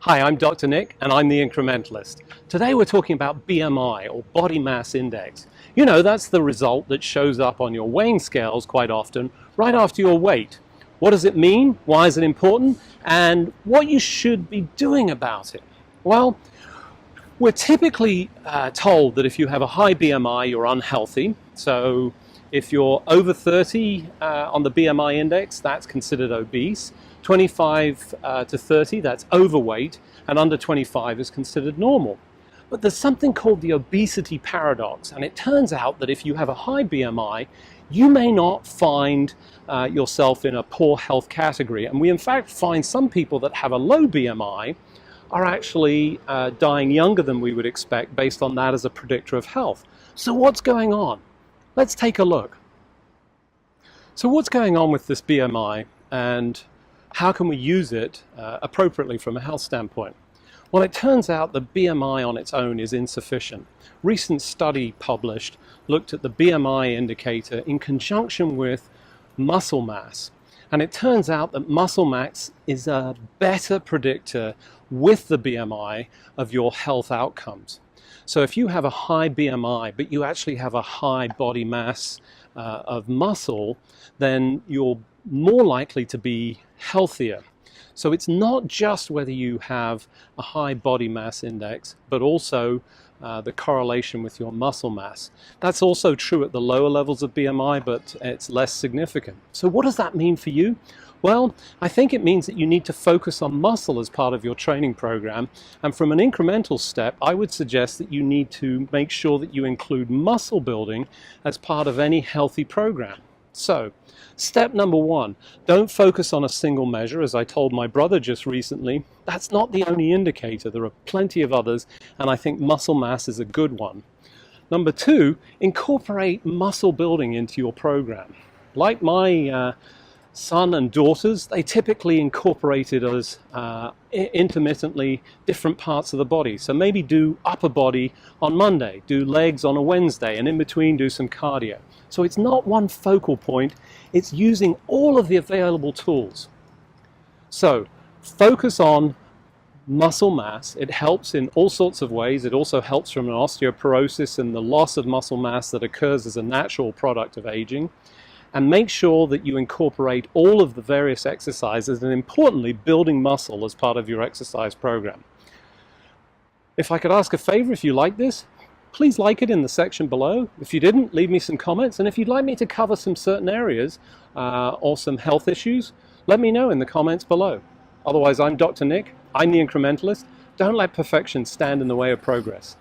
Hi, I'm Dr. Nick and I'm the Incrementalist. Today we're talking about BMI or body mass index. You know, that's the result that shows up on your weighing scales quite often right after your weight. What does it mean? Why is it important? And what you should be doing about it? Well, we're typically told that if you have a high BMI, you're unhealthy. So if you're over 30 on the BMI index, that's considered obese. 25 to 30, that's overweight, and under 25 is considered normal. But there's something called the obesity paradox, and it turns out that if you have a high BMI, you may not find yourself in a poor health category. And we in fact find some people that have a low BMI are actually dying younger than we would expect based on that as a predictor of health. So what's going on? Let's take a look. So what's going on with this BMI and how can we use it appropriately from a health standpoint? Well, it turns out that BMI on its own is insufficient. Recent study published looked at the BMI indicator in conjunction with muscle mass. And it turns out that muscle mass is a better predictor with the BMI of your health outcomes. So if you have a high BMI, but you actually have a high body mass of muscle, then you're more likely to be healthier. So it's not just whether you have a high body mass index, but also the correlation with your muscle mass. That's also true at the lower levels of BMI, but it's less significant. So what does that mean for you? Well, I think it means that you need to focus on muscle as part of your training program. And from an incremental step, I would suggest that you need to make sure that you include muscle building as part of any healthy program. So, step number one, don't focus on a single measure. As I told my brother just recently, that's not the only indicator. There are plenty of others, and I think muscle mass is a good one. Number two, incorporate muscle building into your program. Like my son and daughters, they typically incorporated as intermittently different parts of the body. So maybe do upper body on Monday, do legs on a Wednesday, and in between do some cardio. So it's not one focal point, it's using all of the available tools. So focus on muscle mass. It helps in all sorts of ways. It also helps from an osteoporosis and the loss of muscle mass that occurs as a natural product of aging. And make sure that you incorporate all of the various exercises and importantly building muscle as part of your exercise program. If I could ask a favor, if you like this, please like it in the section below. If you didn't, leave me some comments, and if you'd like me to cover some certain areas or some health issues, let me know in the comments below. Otherwise, I'm Dr. Nick, I'm the Incrementalist. Don't let perfection stand in the way of progress.